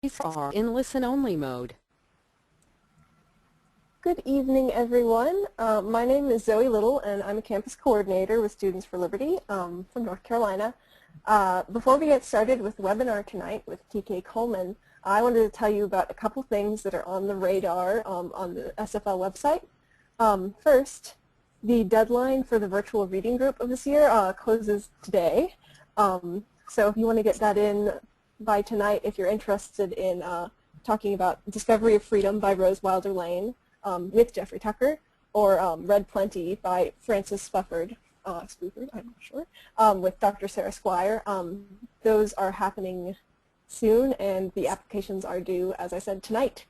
are in listen-only mode. Good evening, everyone. My name is Zoe Little, and I'm a campus coordinator with Students for Liberty from North Carolina. Before we get started with the webinar tonight with TK Coleman, I wanted to tell you about a couple things that are on the radar on the SFL website. First, the deadline for the virtual reading group of this year closes today. So if you want to get that in by tonight, if you're interested in talking about Discovery of Freedom by Rose Wilder Lane with Jeffrey Tucker, or Red Plenty by Francis Spofford, I'm not sure, with Dr. Sarah Squire. Those are happening soon, and the applications are due, as I said, tonight.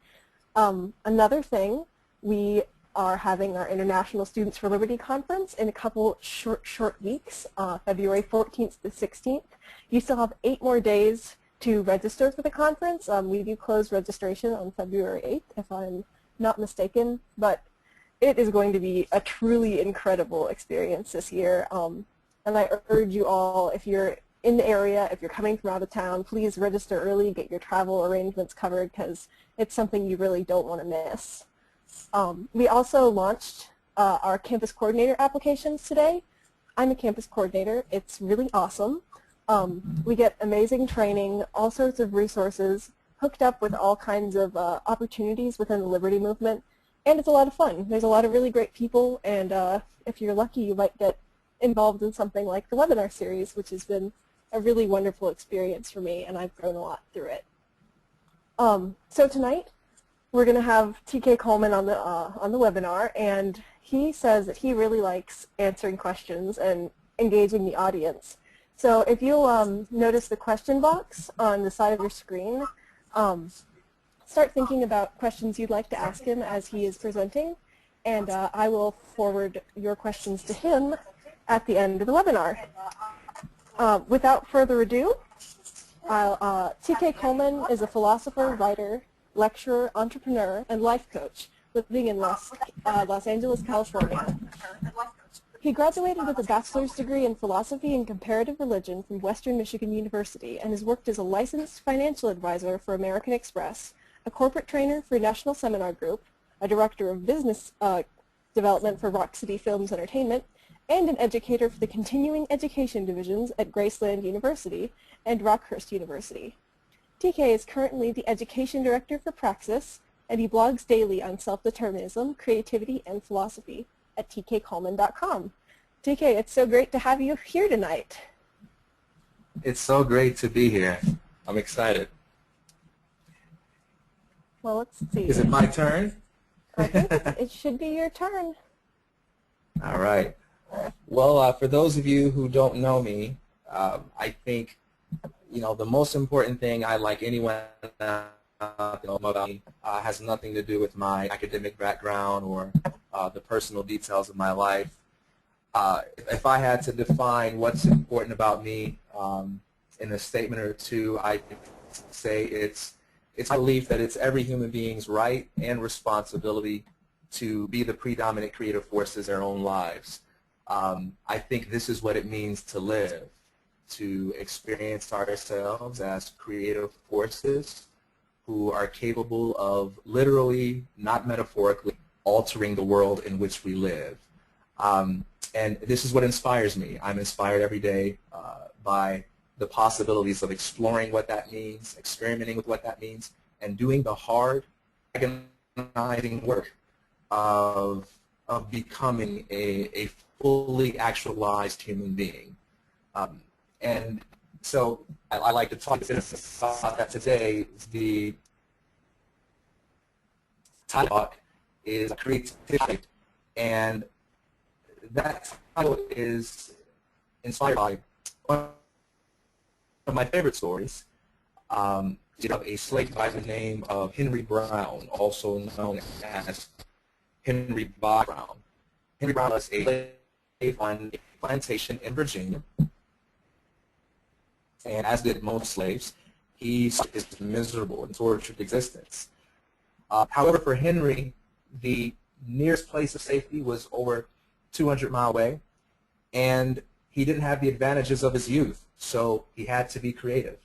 Another thing, we are having our International Students for Liberty Conference in a couple short weeks, February 14th to 16th. You still have 8 more days to register for the conference. We do close registration on February 8th, if I'm not mistaken, but it is going to be a truly incredible experience this year. And I urge you all, if you're in the area, if you're coming from out of town, please register early, get your travel arrangements covered, because it's something you really don't want to miss. We also launched our campus coordinator applications today. I'm a campus coordinator. It's really awesome. We get amazing training, all sorts of resources, hooked up with all kinds of opportunities within the Liberty movement, and it's a lot of fun. There's a lot of really great people, and if you're lucky, you might get involved in something like the webinar series, which has been a really wonderful experience for me, and I've grown a lot through it. So tonight, we're going to have TK Coleman on the webinar, and he says that he really likes answering questions and engaging the audience. So if you'll notice the question box on the side of your screen, start thinking about questions you'd like to ask him as he is presenting, and I will forward your questions to him at the end of the webinar. Without further ado, TK Coleman is a philosopher, writer, lecturer, entrepreneur, and life coach living in Los Angeles, California. He graduated with a bachelor's degree in philosophy and comparative religion from Western Michigan University and has worked as a licensed financial advisor for American Express, a corporate trainer for National Seminar Group, a director of business development for Rock City Films Entertainment, and an educator for the continuing education divisions at Graceland University and Rockhurst University. TK is currently the education director for Praxis, and he blogs daily on self-determinism, creativity, and philosophy at tkcoleman.com. TK, it's so great to have you here tonight. It's so great to be here. I'm excited. Well, let's see. Is it my turn? I think it should be your turn. All right. Well, for those of you who don't know me, I think, the most important thing I like anyone know about me has nothing to do with my academic background or the personal details of my life. If I had to define what's important about me in a statement or two, I'd say it's my belief that it's every human being's right and responsibility to be the predominant creative forces in their own lives. I think this is what it means to live, to experience ourselves as creative forces who are capable of literally, not metaphorically, altering the world in which we live. And this is what inspires me. I'm inspired every day by the possibilities of exploring what that means, experimenting with what that means, and doing the hard, agonizing work of becoming a fully actualized human being. And so I like to talk about that today. The title is creativity, and that title is inspired by one of my favorite stories. Of a slave by the name of Henry Brown, also known as Henry Brown. Henry Brown was a slave on a plantation in Virginia, and as did most slaves, he started his miserable and tortured existence. However, for Henry, the nearest place of safety was over 200 miles away, and he didn't have the advantages of his youth, so he had to be creative.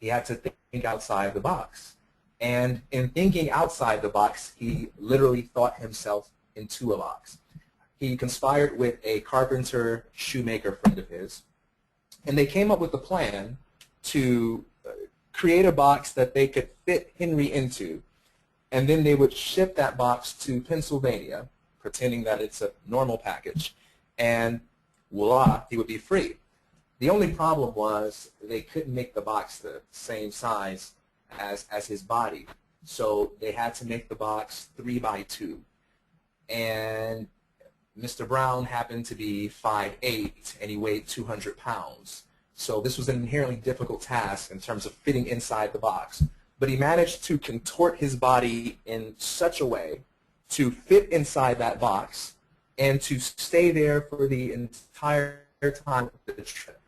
He had to think outside the box. And in thinking outside the box, he literally thought himself into a box. He conspired with a carpenter shoemaker friend of his, and they came up with a plan to create a box that they could fit Henry into, and then they would ship that box to Pennsylvania, pretending that it's a normal package, and voila, he would be free. The only problem was they couldn't make the box the same size as his body, so they had to make the box 3 by 2. And Mr. Brown happened to be 5'8", and he weighed 200 pounds. So this was an inherently difficult task in terms of fitting inside the box. But he managed to contort his body in such a way to fit inside that box and to stay there for the entire time of the trip.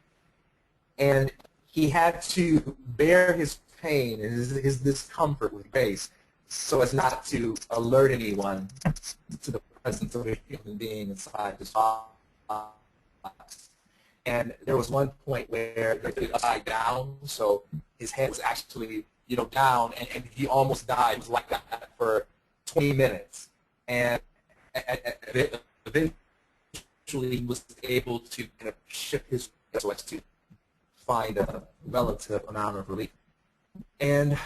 And he had to bear his pain and his discomfort with grace so as not to alert anyone to the presence of a human being inside this box. And there was one point where they put it upside down, so his head was actually, down, and he almost died. It was like that for 20 minutes. And eventually he was able to kind of shift his so as to find a relative amount of relief. And,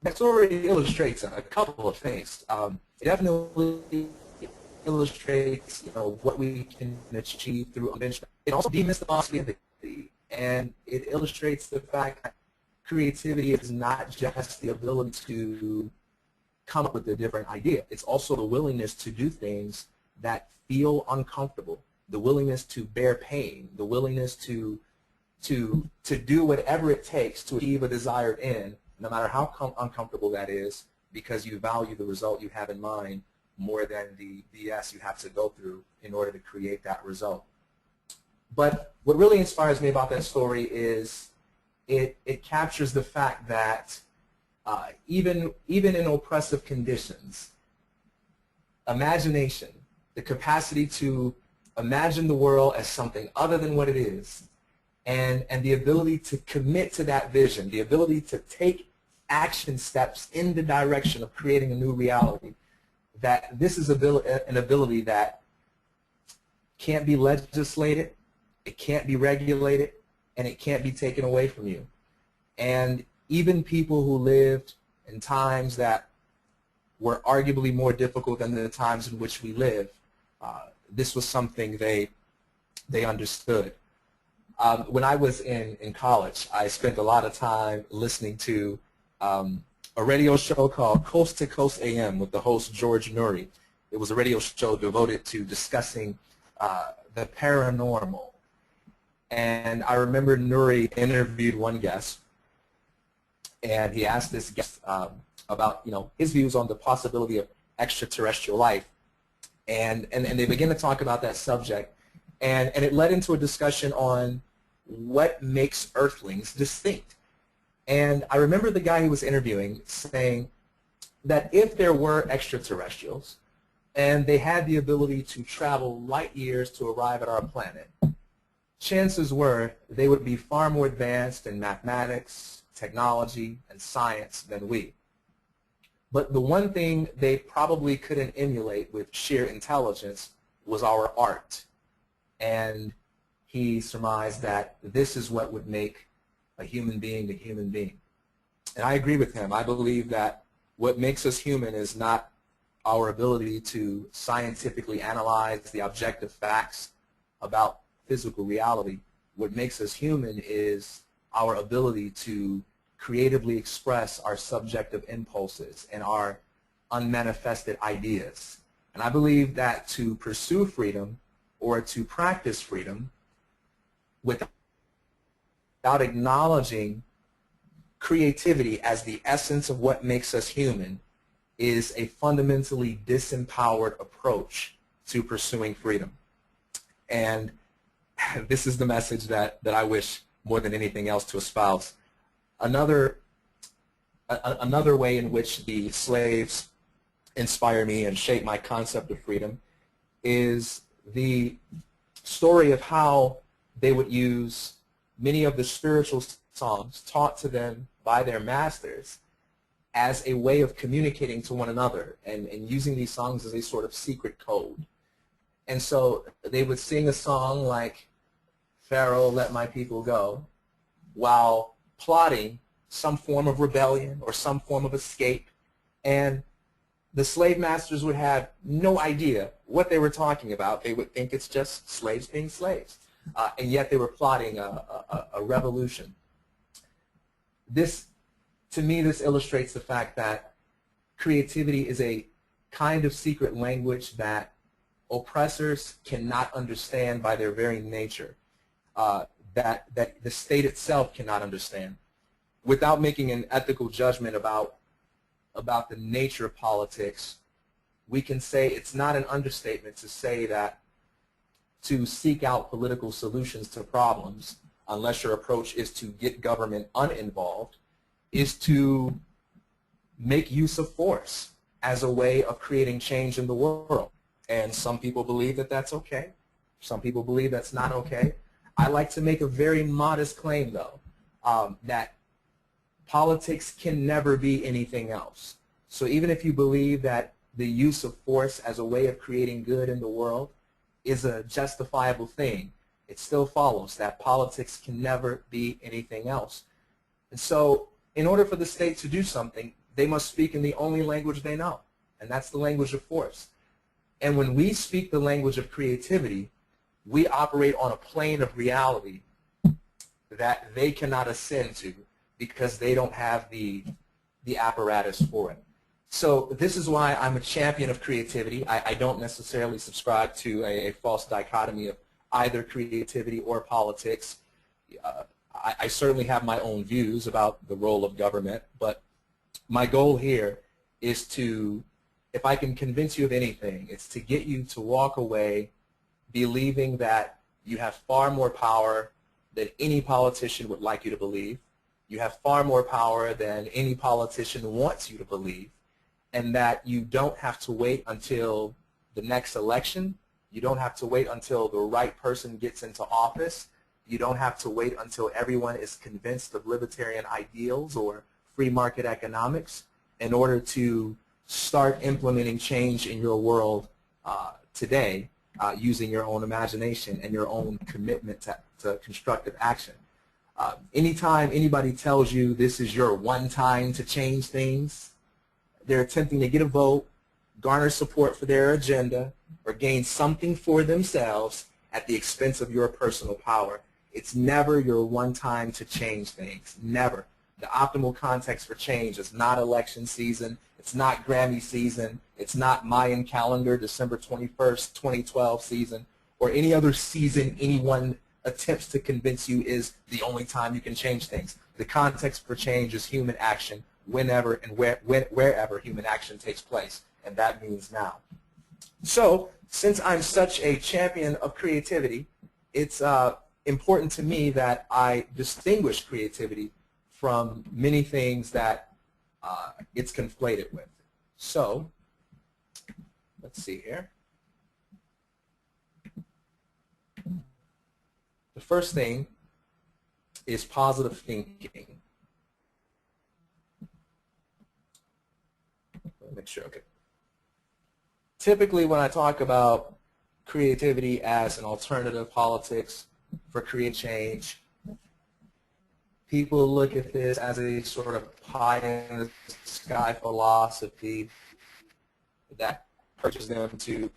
that story illustrates a couple of things. It definitely illustrates, what we can achieve through invention. It also demystifies empathy, and it illustrates the fact that creativity is not just the ability to come up with a different idea. It's also the willingness to do things that feel uncomfortable, the willingness to bear pain, the willingness to do whatever it takes to achieve a desired end, no matter how uncomfortable that is, because you value the result you have in mind more than the BS you have to go through in order to create that result. But what really inspires me about that story is it captures the fact that even in oppressive conditions, imagination, the capacity to imagine the world as something other than what it is, and the ability to commit to that vision, the ability to take action steps in the direction of creating a new reality, that this is an ability that can't be legislated, it can't be regulated, and it can't be taken away from you. And even people who lived in times that were arguably more difficult than the times in which we live, this was something they understood. When I was in college, I spent a lot of time listening to a radio show called Coast to Coast AM with the host George Nuri. It was a radio show devoted to discussing the paranormal. And I remember Nuri interviewed one guest, and he asked this guest about his views on the possibility of extraterrestrial life. And they began to talk about that subject, and it led into a discussion on what makes Earthlings distinct. And I remember the guy who was interviewing saying that if there were extraterrestrials and they had the ability to travel light years to arrive at our planet, chances were they would be far more advanced in mathematics, technology, and science than we. But the one thing they probably couldn't emulate with sheer intelligence was our art. And he surmised that this is what would make a human being a human being. And I agree with him. I believe that what makes us human is not our ability to scientifically analyze the objective facts about physical reality. What makes us human is our ability to creatively express our subjective impulses and our unmanifested ideas. And I believe that to pursue freedom or to practice freedom without acknowledging creativity as the essence of what makes us human is a fundamentally disempowered approach to pursuing freedom. And this is the message that I wish more than anything else to espouse. Another way in which the slaves inspire me and shape my concept of freedom is the story of how they would use many of the spiritual songs taught to them by their masters as a way of communicating to one another and using these songs as a sort of secret code. And so they would sing a song like, "Pharaoh, let my people go," while plotting some form of rebellion or some form of escape. And the slave masters would have no idea what they were talking about. They would think it's just slaves being slaves. And yet they were plotting a revolution. To me, this illustrates the fact that creativity is a kind of secret language that oppressors cannot understand by their very nature, that the state itself cannot understand. Without making an ethical judgment about the nature of politics, we can say it's not an understatement to say that to seek out political solutions to problems, unless your approach is to get government uninvolved, is to make use of force as a way of creating change in the world. And some people believe that that's okay. Some people believe that's not okay. I like to make a very modest claim, though, that politics can never be anything else. So even if you believe that the use of force as a way of creating good in the world is a justifiable thing, it still follows that politics can never be anything else. And so in order for the state to do something, they must speak in the only language they know, and that's the language of force. And when we speak the language of creativity, we operate on a plane of reality that they cannot ascend to because they don't have the apparatus for it. So this is why I'm a champion of creativity. I don't necessarily subscribe to a false dichotomy of either creativity or politics. I certainly have my own views about the role of government, but my goal here is to, if I can convince you of anything, it's to get you to walk away believing that you have far more power than any politician would like you to believe. You have far more power than any politician wants you to believe, and that you don't have to wait until the next election. You don't have to wait until the right person gets into office. You don't have to wait until everyone is convinced of libertarian ideals or free market economics in order to start implementing change in your world today using your own imagination and your own commitment to constructive action. Anytime anybody tells you this is your one time to change things, they're attempting to get a vote, garner support for their agenda, or gain something for themselves at the expense of your personal power. It's never your one time to change things, never. The optimal context for change is not election season, it's not Grammy season, it's not Mayan calendar, December 21st, 2012 season, or any other season anyone attempts to convince you is the only time you can change things. The context for change is human action whenever and wherever human action takes place, and that means now. So, since I'm such a champion of creativity, it's important to me that I distinguish creativity from many things that it's conflated with. So, let's see here. The first thing is positive thinking. Let me make sure, okay. Typically when I talk about creativity as an alternative politics for creating change, people look at this as a sort of pie-in-the-sky philosophy that urges them to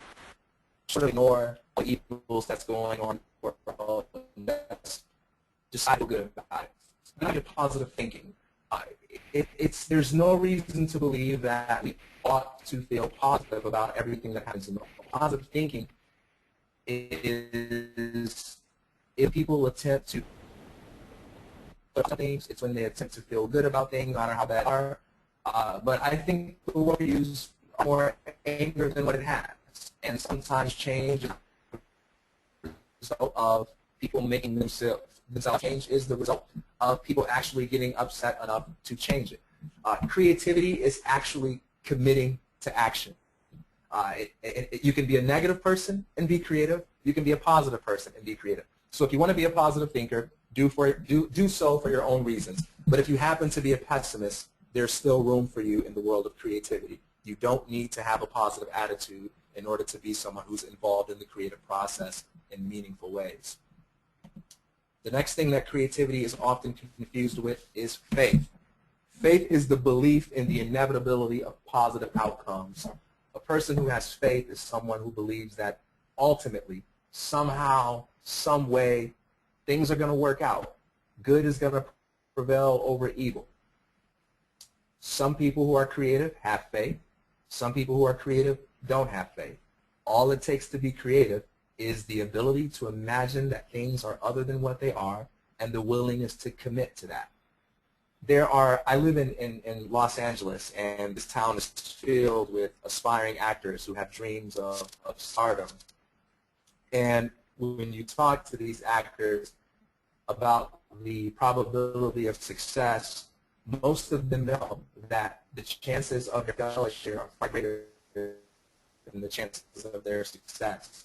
sort of ignore the evils that's going on in the world and just feel good about it. It's not positive thinking. There's no reason to believe that we ought to feel positive about everything that happens in the world. Positive thinking is if people attempt to things, it's when they attempt to feel good about things, no matter how bad they are. But I think the word we use more anger than what it has. And sometimes change is the result of people making themselves change is the result of people actually getting upset enough to change it. Creativity is actually committing to action. You can be a negative person and be creative. You can be a positive person and be creative. So if you want to be a positive thinker, do so for your own reasons. But if you happen to be a pessimist, there's still room for you in the world of creativity. You don't need to have a positive attitude in order to be someone who's involved in the creative process in meaningful ways. The next thing that creativity is often confused with is faith. Faith is the belief in the inevitability of positive outcomes. A person who has faith is someone who believes that ultimately, somehow, some way, things are going to work out. Good is going to prevail over evil. Some people who are creative have faith. Some people who are creative don't have faith. All it takes to be creative is the ability to imagine that things are other than what they are and the willingness to commit to that. I live in Los Angeles, and this town is filled with aspiring actors who have dreams of stardom. And when you talk to these actors about the probability of success, most of them know that the chances of their failure are far greater than the chances of their success.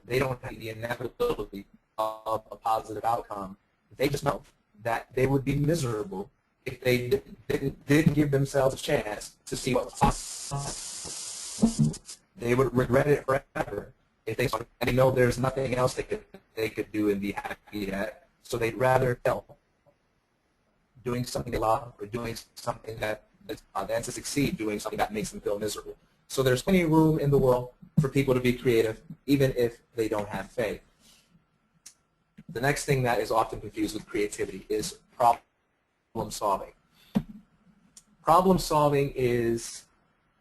They don't have the inevitability of a positive outcome. They just know that they would be miserable if they didn't give themselves a chance to see what was possible. They would regret it forever if they and they know there's nothing else they could do and be happy at. So they'd rather fail doing something they love or doing something that than to succeed doing something that makes them feel miserable. So there's plenty of room in the world for people to be creative, even if they don't have faith. The next thing that is often confused with creativity is problem solving. Problem solving is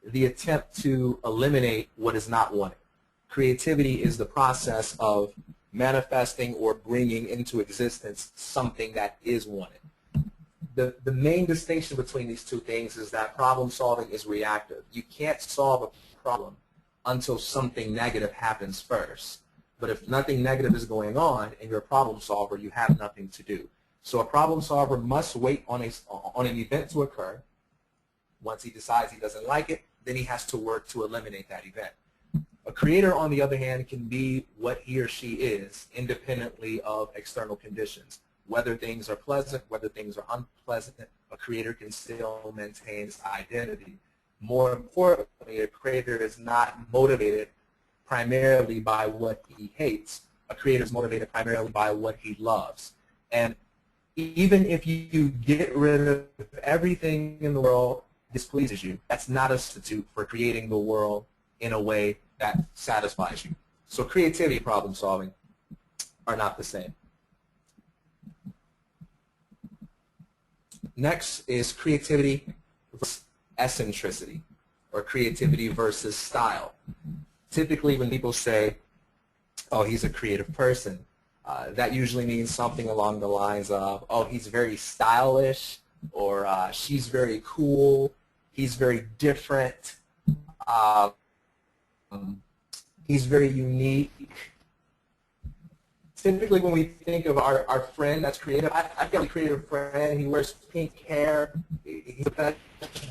the attempt to eliminate what is not wanted. Creativity is the process of manifesting or bringing into existence something that is wanted. The main distinction between these two things is that problem solving is reactive. You can't solve a problem until something negative happens first. But if nothing negative is going on and you're a problem solver, you have nothing to do. So a problem solver must wait on an event to occur. Once he decides he doesn't like it, then he has to work to eliminate that event. A creator, on the other hand, can be what he or she is independently of external conditions. Whether things are pleasant, whether things are unpleasant, a creator can still maintain his identity. More importantly, a creator is not motivated primarily by what he hates. A creator is motivated primarily by what he loves. And even if you get rid of everything in the world that displeases you, that's not a substitute for creating the world in a way that satisfies you. So creativity and problem solving are not the same. Next is creativity versus eccentricity, or creativity versus style. Typically when people say, oh, he's a creative person, that usually means something along the lines of, oh, he's very stylish, or she's very cool, he's very different, he's very unique. Typically when we think of our friend that's creative, I've got a creative friend, he wears pink hair, he's a best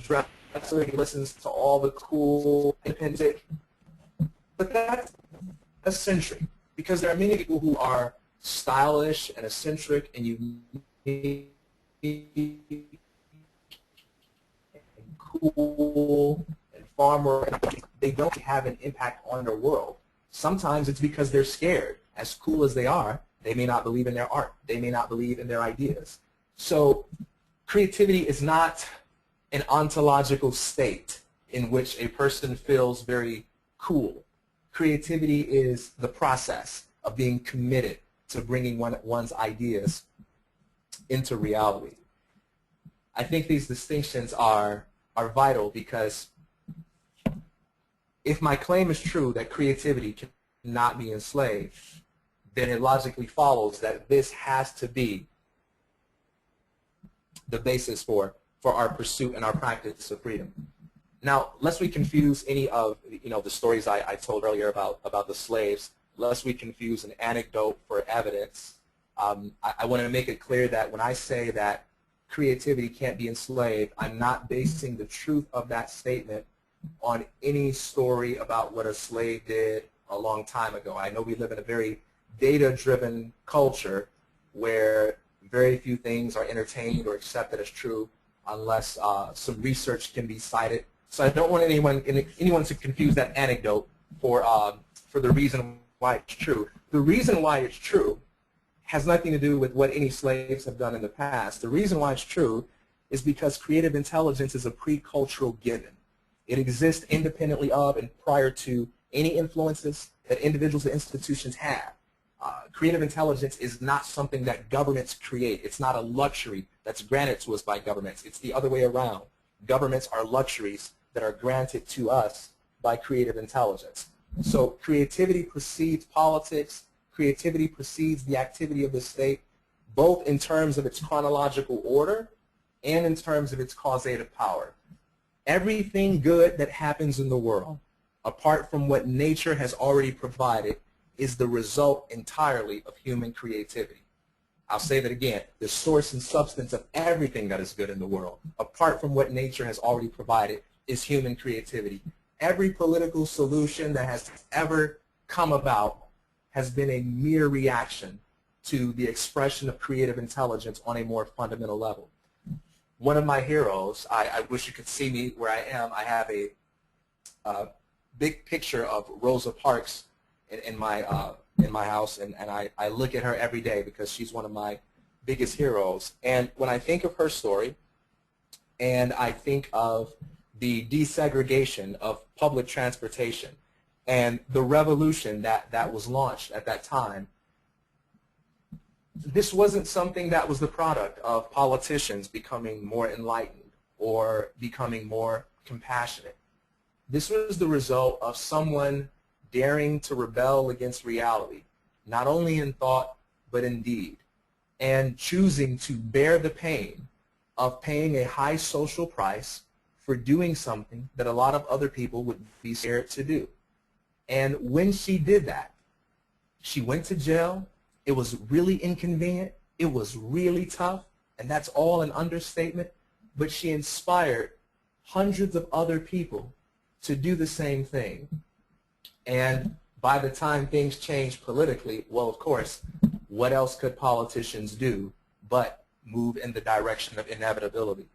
dresser, he listens to all the cool, independent, but that's eccentric, because there are many people who are stylish and eccentric and unique and cool and far more, they don't have an impact on their world. Sometimes it's because they're scared. As cool as they are, they may not believe in their art. They may not believe in their ideas. So creativity is not an ontological state in which a person feels very cool. Creativity is the process of being committed to bringing one's ideas into reality. I think these distinctions are vital, because if my claim is true that creativity cannot be enslaved, then it logically follows that this has to be the basis for our pursuit and our practice of freedom. Now, lest we confuse any of the stories I told earlier about the slaves, lest we confuse an anecdote for evidence, I want to make it clear that when I say that creativity can't be enslaved, I'm not basing the truth of that statement on any story about what a slave did a long time ago. I know we live in a very data-driven culture where very few things are entertained or accepted as true. unless some research can be cited. So I don't want anyone to confuse that anecdote for the reason why it's true. The reason why it's true has nothing to do with what any slaves have done in the past. The reason why it's true is because creative intelligence is a pre-cultural given. It exists independently of and prior to any influences that individuals and institutions have. Creative intelligence is not something that governments create. It's not a luxury that's granted to us by governments. It's the other way around. Governments are luxuries that are granted to us by creative intelligence. So creativity precedes politics. Creativity precedes the activity of the state, both in terms of its chronological order and in terms of its causative power. Everything good that happens in the world, apart from what nature has already provided, is the result entirely of human creativity. I'll say that again. The source and substance of everything that is good in the world, apart from what nature has already provided, is human creativity. Every political solution that has ever come about has been a mere reaction to the expression of creative intelligence on a more fundamental level. One of my heroes, I wish you could see me where I am. I have a big picture of Rosa Parks in my house, and I look at her every day because she's one of my biggest heroes. And when I think of her story, and I think of the desegregation of public transportation and the revolution that was launched at that time, this wasn't something that was the product of politicians becoming more enlightened or becoming more compassionate. This was the result of someone daring to rebel against reality, not only in thought but in deed, and choosing to bear the pain of paying a high social price for doing something that a lot of other people would be scared to do. And when she did that, she went to jail. It was really inconvenient. It was really tough, and that's all an understatement. But she inspired hundreds of other people to do the same thing. And by the time things changed politically, well, of course, what else could politicians do but move in the direction of inevitability?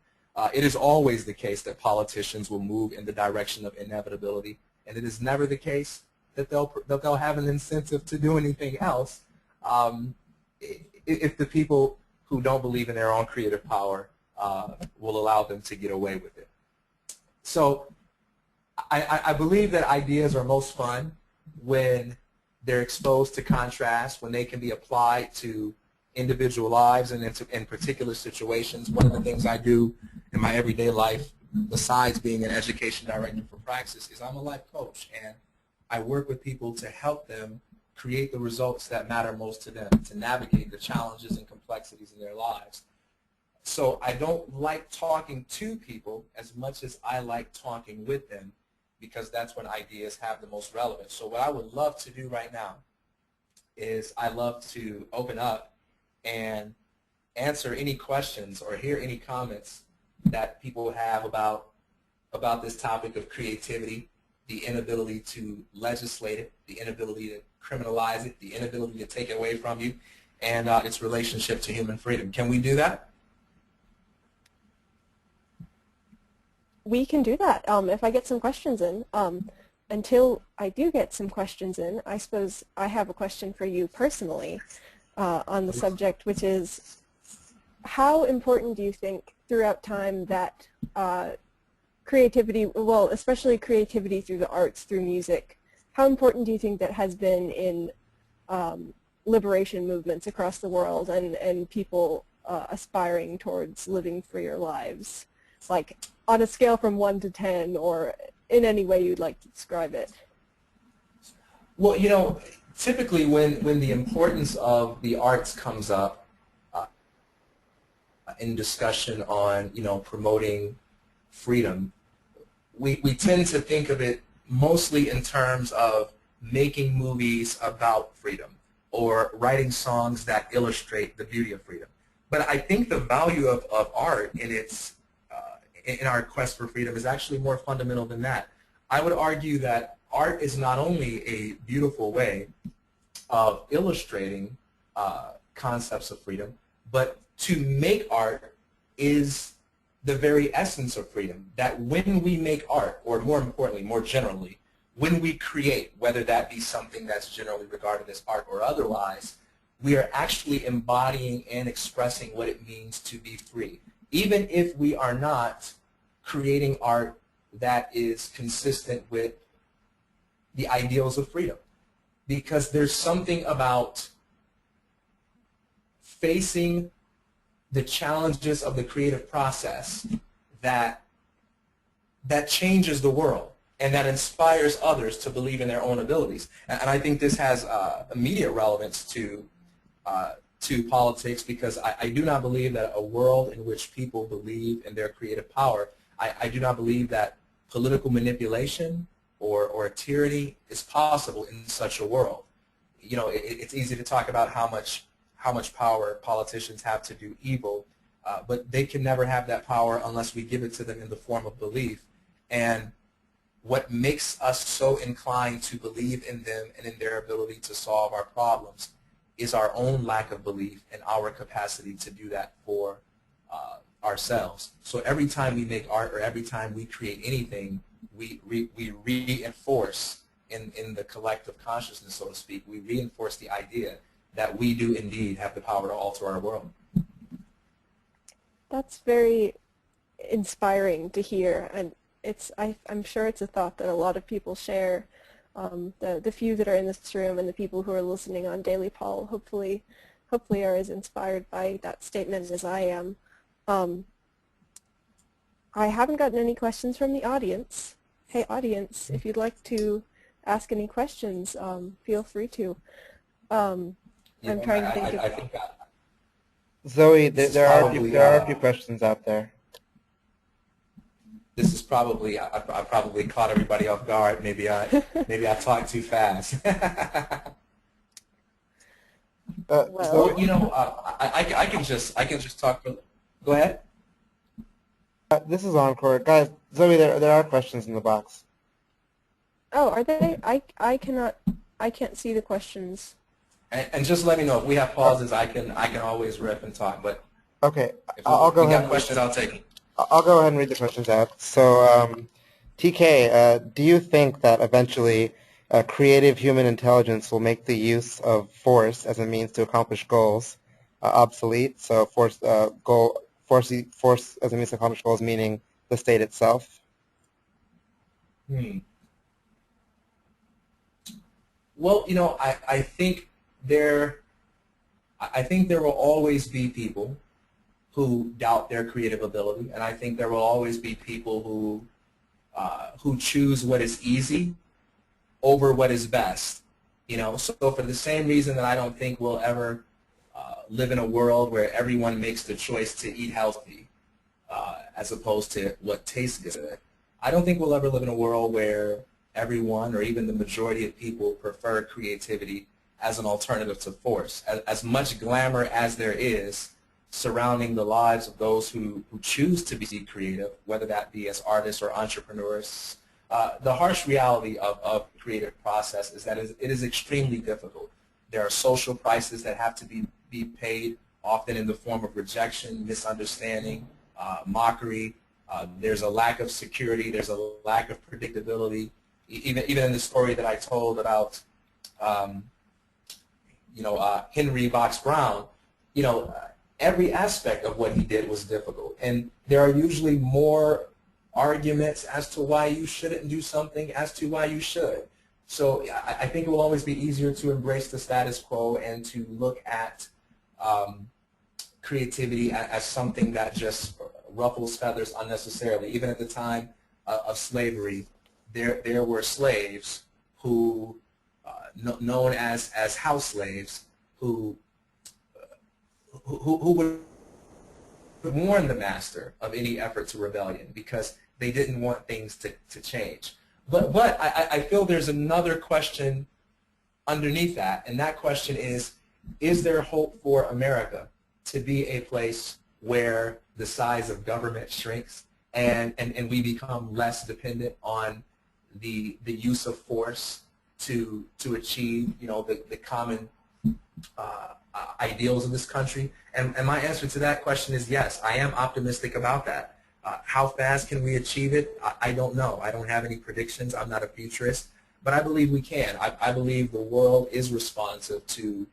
It is always the case that politicians will move in the direction of inevitability, and it is never the case that they'll have an incentive to do anything else if the people who don't believe in their own creative power will allow them to get away with it. So I believe that ideas are most fun when they're exposed to contrast, when they can be applied to individual lives and in particular situations. One of the things I do in my everyday life, besides being an education director for Praxis, is I'm a life coach, and I work with people to help them create the results that matter most to them, to navigate the challenges and complexities in their lives. So I don't like talking to people as much as I like talking with them, because that's when ideas have the most relevance. So what I would love to do right now is I love to open up and answer any questions or hear any comments that people have about this topic of creativity, the inability to legislate it, the inability to criminalize it, the inability to take it away from you, and its relationship to human freedom. Can we do that? We can do that if I get some questions in. Until I do get some questions in, I suppose I have a question for you personally on the subject, which is, how important do you think throughout time that creativity, well, especially creativity through the arts, through music, how important do you think that has been in liberation movements across the world and people aspiring towards living freer lives? Like on a scale from 1 to 10, or in any way you'd like to describe it. Well, you know, typically when the importance of the arts comes up in discussion on, you know, promoting freedom, we tend to think of it mostly in terms of making movies about freedom or writing songs that illustrate the beauty of freedom. But I think the value of art in our quest for freedom is actually more fundamental than that. I would argue that art is not only a beautiful way of illustrating concepts of freedom, but to make art is the very essence of freedom, that when we make art, or more importantly, more generally, when we create, whether that be something that's generally regarded as art or otherwise, we are actually embodying and expressing what it means to be free, even if we are not creating art that is consistent with the ideals of freedom. Because there's something about facing the challenges of the creative process that changes the world and that inspires others to believe in their own abilities. And I think this has immediate relevance to politics, because I do not believe that a world in which people believe in their creative power, I do not believe that political manipulation or tyranny is possible in such a world. You know, it's easy to talk about how much power politicians have to do evil, but they can never have that power unless we give it to them in the form of belief. And what makes us so inclined to believe in them and in their ability to solve our problems is our own lack of belief in our capacity to do that for ourselves. So every time we make art or every time we create anything, we reinforce in the collective consciousness, so to speak, we reinforce the idea that we do indeed have the power to alter our world. That's very inspiring to hear, and I'm sure it's a thought that a lot of people share. The few that are in this room and the people who are listening on Daily Poll hopefully are as inspired by that statement as I am. I haven't gotten any questions from the audience. Hey audience, if you'd like to ask any questions, feel free to. I'm trying to think of... Zoe, there are a few questions out there. This is probably, I probably caught everybody off guard. Maybe I talked too fast. Well, you know, I can just talk for. Go ahead. This is Ankur. Guys, Zoe, there are questions in the box. Oh, are they? I can't see the questions. And just let me know if we have pauses. I can always riff and talk. But okay, if I'll go we ahead. got questions, I'll take them. I'll go ahead and read the questions out. So, TK, do you think that eventually creative human intelligence will make the use of force as a means to accomplish goals obsolete? So, force as a means to accomplish goals, meaning the state itself. Well, you know, I think there will always be people who doubt their creative ability, and I think there will always be people who choose what is easy over what is best. You know, so for the same reason that I don't think we'll ever live in a world where everyone makes the choice to eat healthy as opposed to what tastes good, I don't think we'll ever live in a world where everyone or even the majority of people prefer creativity as an alternative to force. As much glamour as there is surrounding the lives of those who choose to be creative, whether that be as artists or entrepreneurs, the harsh reality of the creative process is that it is extremely difficult. There are social prices that have to be paid, often in the form of rejection, misunderstanding, mockery. There's a lack of security. There's a lack of predictability. Even in the story that I told about, Henry Box Brown, every aspect of what he did was difficult. And there are usually more arguments as to why you shouldn't do something as to why you should. So I think it will always be easier to embrace the status quo and to look at creativity as something that just ruffles feathers unnecessarily. Even at the time of slavery, there were slaves who, known as house slaves, who would warn the master of any effort to rebellion because they didn't want things to change. But I feel there's another question underneath that, and that question is there hope for America to be a place where the size of government shrinks and we become less dependent on the use of force to achieve the common ideals of this country? And my answer to that question is yes, I am optimistic about that. How fast can we achieve it? I don't know. I don't have any predictions. I'm not a futurist, but I believe we can. I believe the world is responsive to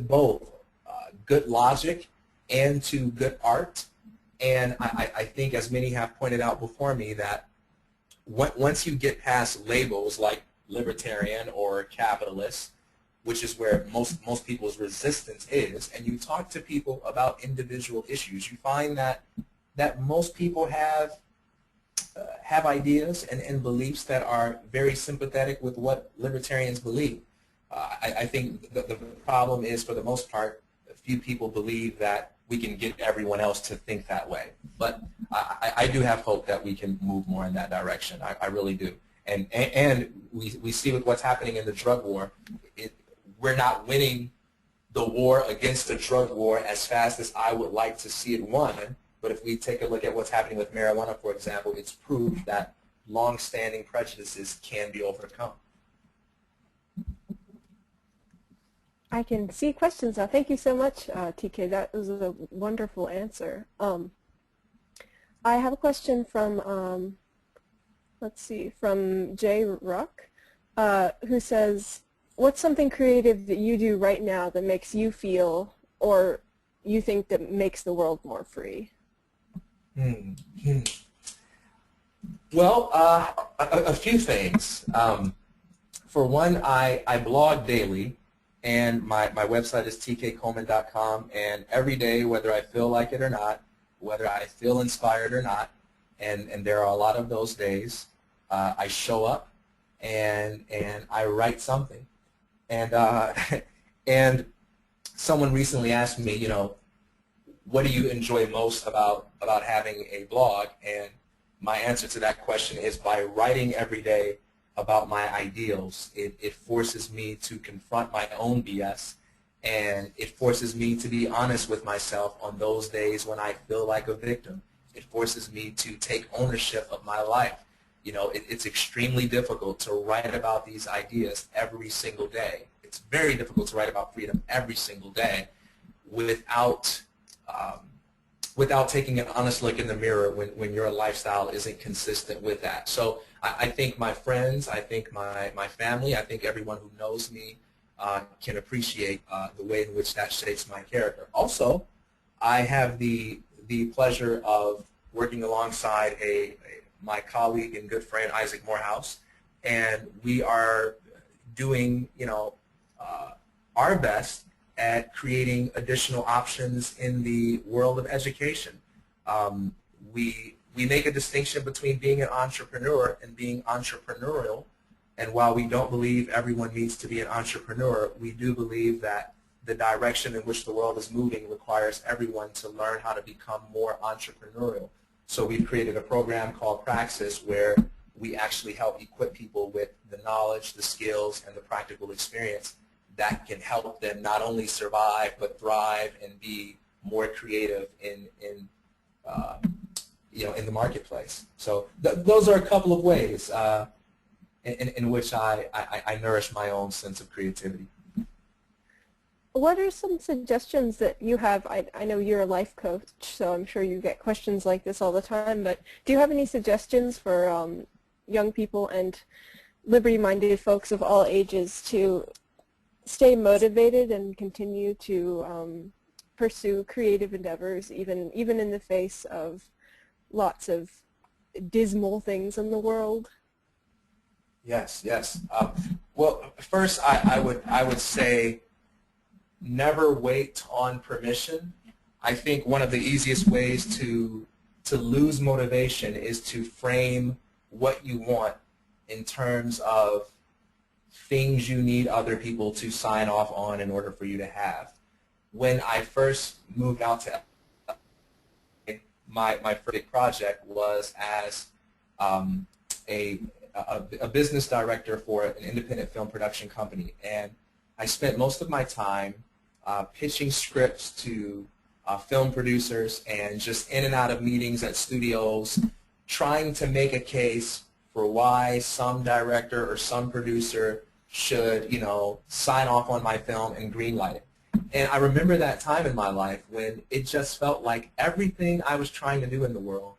both good logic and to good art. And I think, as many have pointed out before me, that once you get past labels like libertarian or capitalist, which is where most people's resistance is, and you talk to people about individual issues, you find that most people have ideas and beliefs that are very sympathetic with what libertarians believe. I think the problem is, for the most part, a few people believe that we can get everyone else to think that way. But I do have hope that we can move more in that direction. I really do. And we see with what's happening in the drug war, we're not winning the war against the drug war as fast as I would like to see it won. But if we take a look at what's happening with marijuana, for example, it's proof that long-standing prejudices can be overcome. I can see questions now. Thank you so much, TK. That was a wonderful answer. I have a question from, let's see, from Jay Ruck, who says, what's something creative that you do right now that makes you feel, or you think that makes the world more free? Well, a few things. For one, I blog daily, and my website is tkcoleman.com, and every day, whether I feel like it or not, whether I feel inspired or not, and there are a lot of those days, I show up and I write something. And and someone recently asked me, what do you enjoy most about having a blog? And my answer to that question is, by writing every day about my ideals, it forces me to confront my own BS, and it forces me to be honest with myself on those days when I feel like a victim. It forces me to take ownership of my life. It's extremely difficult to write about these ideas every single day. It's very difficult to write about freedom every single day without taking an honest look in the mirror when your lifestyle isn't consistent with that. So I think my friends, I think my family, I think everyone who knows me can appreciate the way in which that shapes my character. Also, I have the pleasure of working alongside my colleague and good friend Isaac Morehouse, and we are doing our best at creating additional options in the world of education. We make a distinction between being an entrepreneur and being entrepreneurial, and while we don't believe everyone needs to be an entrepreneur, we do believe that the direction in which the world is moving requires everyone to learn how to become more entrepreneurial. So we've created a program called Praxis, where we actually help equip people with the knowledge, the skills, and the practical experience that can help them not only survive but thrive and be more creative in the marketplace. So those are a couple of ways in which I nourish my own sense of creativity. What are some suggestions that you have? I know you're a life coach, so I'm sure you get questions like this all the time, but do you have any suggestions for young people and liberty-minded folks of all ages to stay motivated and continue to pursue creative endeavors, even in the face of lots of dismal things in the world? Yes. Well, first I would say, never wait on permission. I think one of the easiest ways to lose motivation is to frame what you want in terms of things you need other people to sign off on in order for you to have. When I first moved out to LA, my first big project was as a business director for an independent film production company, and I spent most of my time pitching scripts to film producers and just in and out of meetings at studios, trying to make a case for why some director or some producer should, sign off on my film and greenlight it. And I remember that time in my life when it just felt like everything I was trying to do in the world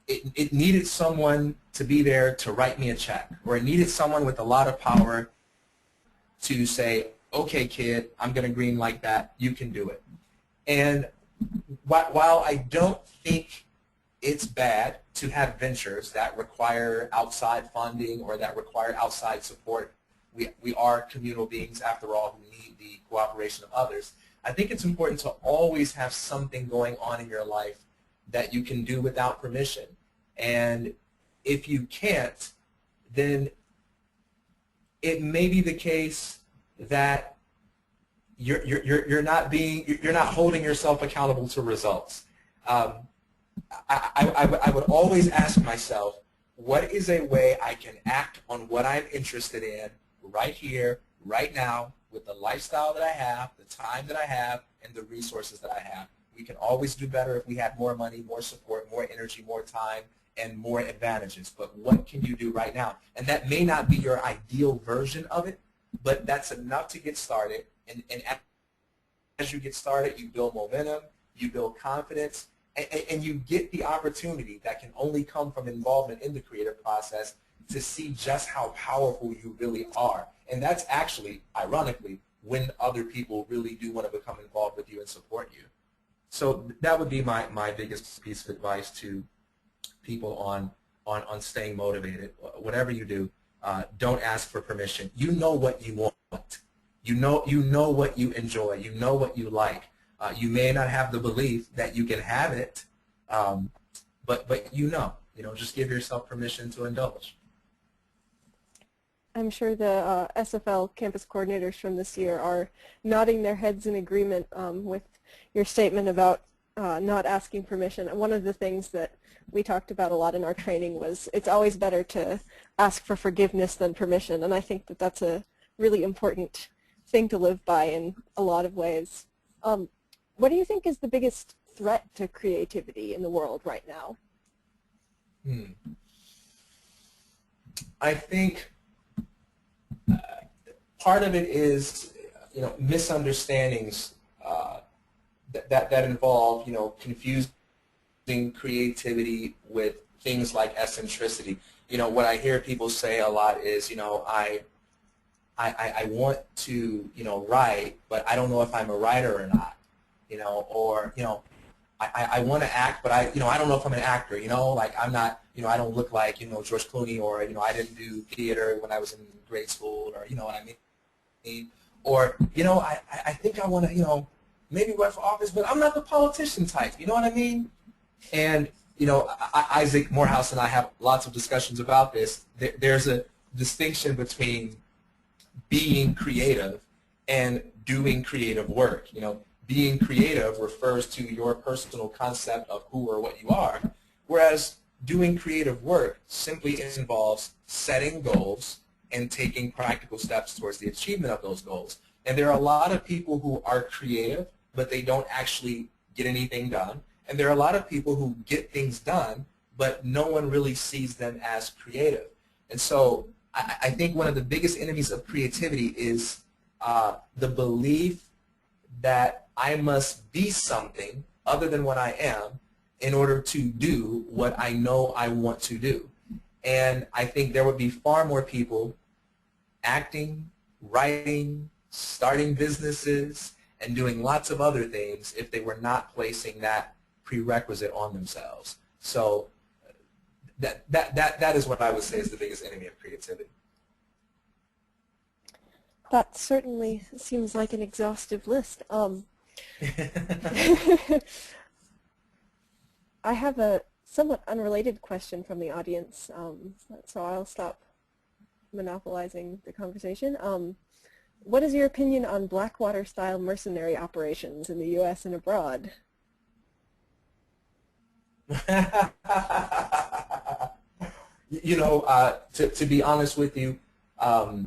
it needed someone to be there to write me a check, or it needed someone with a lot of power to say, okay, kid, I'm going to green light that, you can do it. And while I don't think it's bad to have ventures that require outside funding or that require outside support, we are communal beings, after all, who need the cooperation of others. I think it's important to always have something going on in your life that you can do without permission. And if you can't, then it may be the case that you're not holding yourself accountable to results. I would always ask myself, what is a way I can act on what I'm interested in right here, right now, with the lifestyle that I have, the time that I have, and the resources that I have. We can always do better if we had more money, more support, more energy, more time, and more advantages. But what can you do right now? And that may not be your ideal version of it, but that's enough to get started. And as you get started, you build momentum, you build confidence, and you get the opportunity that can only come from involvement in the creative process to see just how powerful you really are. And that's actually, ironically, when other people really do want to become involved with you and support you. So that would be my biggest piece of advice to people on staying motivated. Whatever you do, don't ask for permission. You know what you want. You know what you enjoy. You know what you like. You may not have the belief that you can have it, but you know, just give yourself permission to indulge. I'm sure the SFL campus coordinators from this year are nodding their heads in agreement with your statement about not asking permission. And one of the things that we talked about a lot in our training was it's always better to ask for forgiveness than permission. And I think that that's a really important thing to live by in a lot of ways. What do you think is the biggest threat to creativity in the world right now? I think part of it is, misunderstandings that involve, confusing creativity with things like eccentricity. What I hear people say a lot is, I want to, write, but I don't know if I'm a writer or not, or, I want to act, but I don't know if I'm an actor, like I'm not, I don't look like, George Clooney, or, I didn't do theater when I was in grade school, or, what I mean? Or, I think I want to, maybe run for office, but I'm not the politician type, you know what I mean? And, Isaac Morehouse and I have lots of discussions about this. There's a distinction between being creative and doing creative work. Being creative refers to your personal concept of who or what you are, whereas doing creative work simply involves setting goals and taking practical steps towards the achievement of those goals. And there are a lot of people who are creative, but they don't actually get anything done. And there are a lot of people who get things done, but no one really sees them as creative. And so I think one of the biggest enemies of creativity is the belief that I must be something other than what I am in order to do what I know I want to do. And I think there would be far more people acting, writing, starting businesses, and doing lots of other things if they were not placing that prerequisite on themselves. So that is what I would say is the biggest enemy of creativity. That certainly seems like an exhaustive list. I have a somewhat unrelated question from the audience, so I'll stop monopolizing the conversation. What is your opinion on Blackwater-style mercenary operations in the U.S. and abroad? To be honest with you, I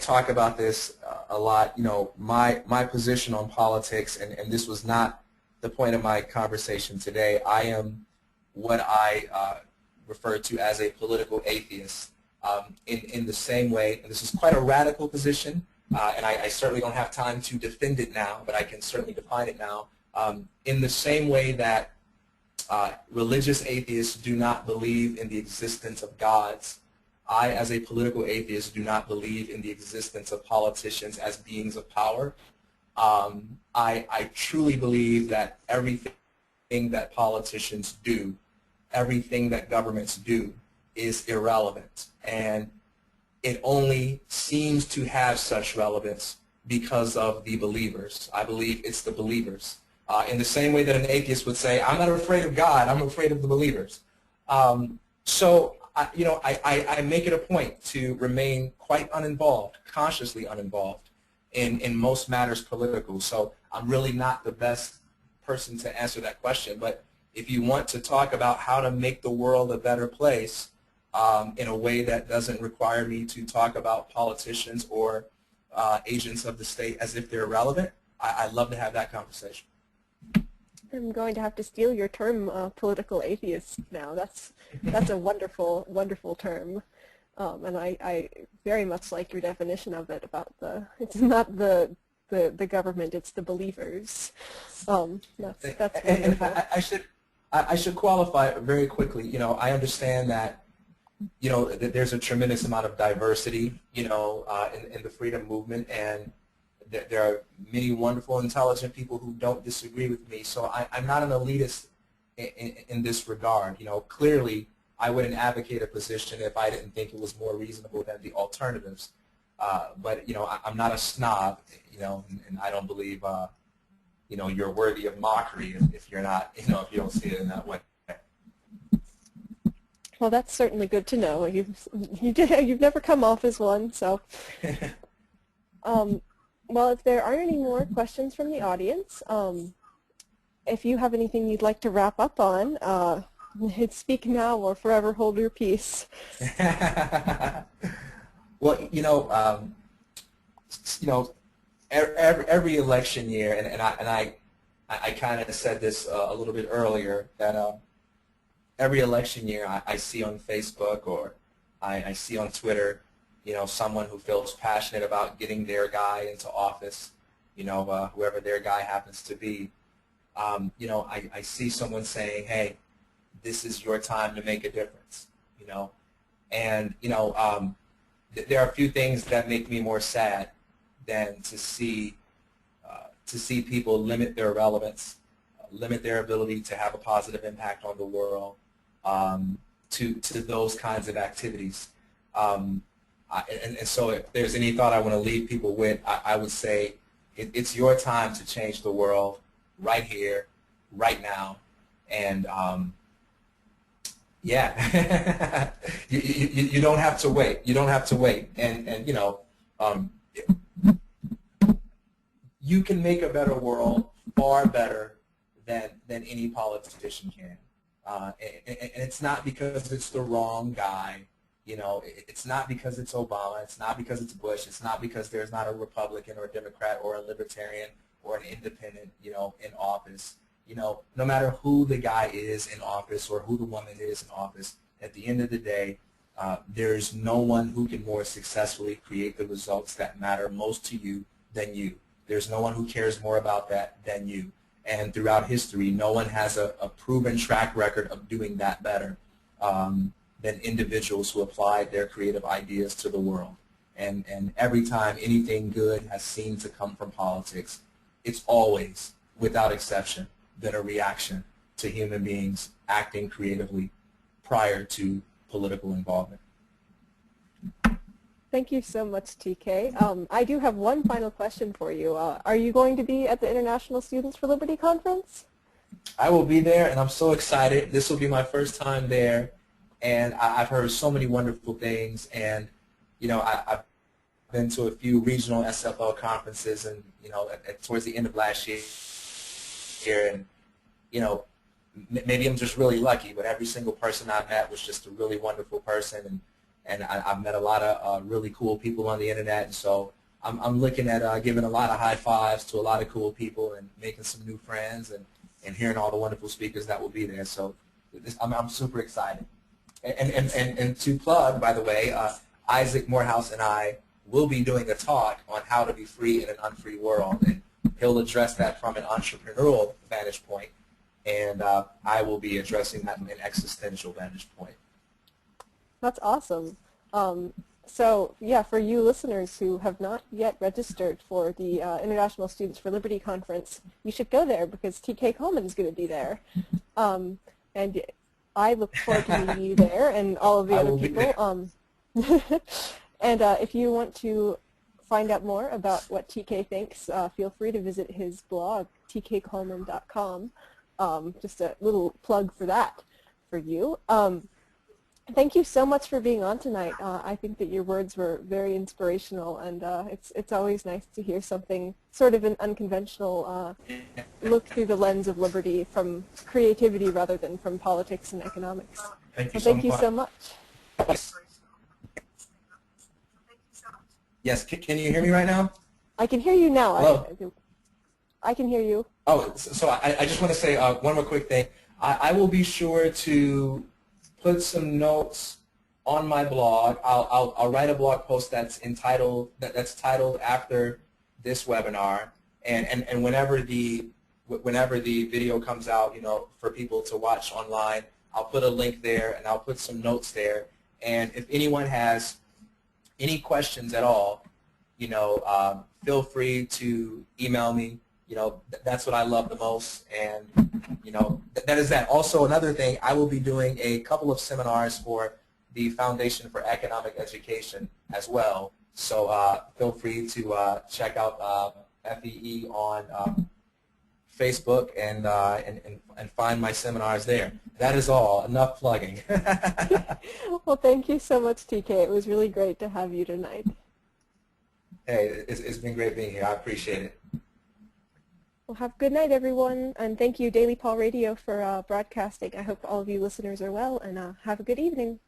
talk about this a lot. My position on politics, and this was not the point of my conversation today. I am what I refer to as a political atheist. In the same way, and this is quite a radical position, and I certainly don't have time to defend it now, but I can certainly define it now. In the same way that religious atheists do not believe in the existence of gods, I, as a political atheist, do not believe in the existence of politicians as beings of power. I truly believe that everything that politicians do, everything that governments do, is irrelevant. And it only seems to have such relevance because of the believers. I believe it's the believers. In the same way that an atheist would say, I'm not afraid of God, I'm afraid of the believers. I make it a point to remain quite uninvolved, consciously uninvolved in most matters political. So I'm really not the best person to answer that question. But if you want to talk about how to make the world a better place in a way that doesn't require me to talk about politicians or agents of the state as if they're irrelevant, I'd love to have that conversation. I'm going to have to steal your term, political atheist, now. That's a wonderful, wonderful term, and I very much like your definition of it about it's not the government, it's the believers. That's and wonderful. I should qualify it very quickly. You know, I understand that, you know, that there's a tremendous amount of diversity, you know, in the freedom movement, and there are many wonderful, intelligent people who don't disagree with me. So I'm not an elitist in this regard. You know, clearly I wouldn't advocate a position if I didn't think it was more reasonable than the alternatives. But, you know, I'm not a snob, you know, and I don't believe, you know, you're worthy of mockery if you're not, you know, if you don't see it in that way. Well, that's certainly good to know. You've never come off as one, so. Well, if there aren't any more questions from the audience, if you have anything you'd like to wrap up on, speak now or forever hold your peace. Well, you know, every election year, and I kind of said this a little bit earlier, that every election year I see on Facebook or I see on Twitter, you know, someone who feels passionate about getting their guy into office, you know, whoever their guy happens to be. You know, I see someone saying, hey, this is your time to make a difference, you know. And, you know, there are a few things that make me more sad than to see people limit their relevance, limit their ability to have a positive impact on the world to those kinds of activities. And so if there's any thought I want to leave people with, I would say it's your time to change the world right here, right now. And yeah, you don't have to wait. You don't have to wait. And you know, you can make a better world far better than any politician can. And it's not because it's the wrong guy. You know, it's not because it's Obama, it's not because it's Bush, it's not because there's not a Republican or a Democrat or a Libertarian or an Independent, you know, in office. You know, no matter who the guy is in office or who the woman is in office, at the end of the day, there's no one who can more successfully create the results that matter most to you than you. There's no one who cares more about that than you. And throughout history, no one has a proven track record of doing that better than individuals who applied their creative ideas to the world. And every time anything good has seemed to come from politics, it's always, without exception, been a reaction to human beings acting creatively prior to political involvement. Thank you so much, TK. I do have one final question for you. Are you going to be at the International Students for Liberty Conference? I will be there, and I'm so excited. This will be my first time there, and I've heard so many wonderful things. And you know, I've been to a few regional SFL conferences, and you know, towards the end of last year, and you know, maybe I'm just really lucky, but every single person I met was just a really wonderful person, and I've met a lot of really cool people on the internet, and so I'm looking at giving a lot of high fives to a lot of cool people and making some new friends and hearing all the wonderful speakers that will be there. So I'm super excited. And to plug, by the way, Isaac Morehouse and I will be doing a talk on how to be free in an unfree world. he'll address that from an entrepreneurial vantage point, and I will be addressing that from an existential vantage point. That's awesome. So yeah, for you listeners who have not yet registered for the International Students for Liberty Conference, you should go there because TK Coleman is going to be there. And I look forward to meeting you there and all of the other people. And if you want to find out more about what TK thinks, feel free to visit his blog, tkcoleman.com. Just a little plug for that for you. Thank you so much for being on tonight. I think that your words were very inspirational, and it's always nice to hear something sort of an unconventional look through the lens of liberty from creativity rather than from politics and economics. Thank you so much. Thank you so much. Yes, can you hear me right now? I can hear you now. Hello? I can hear you. Oh, so I just want to say one more quick thing. I will be sure to put some notes on my blog. I'll write a blog post that's entitled titled after this webinar, and whenever the video comes out, you know, for people to watch online, I'll put a link there and I'll put some notes there. And if anyone has any questions at all, you know, feel free to email me. You know, that's what I love the most, and you know, that is that. Also, another thing, I will be doing a couple of seminars for the Foundation for Economic Education as well. So feel free to check out FEE on Facebook and find my seminars there. That is all. Enough plugging. Well, thank you so much, TK. It was really great to have you tonight. Hey, it's been great being here. I appreciate it. Well, have a good night, everyone, and thank you, Daily Paul Radio, for broadcasting. I hope all of you listeners are well, and have a good evening.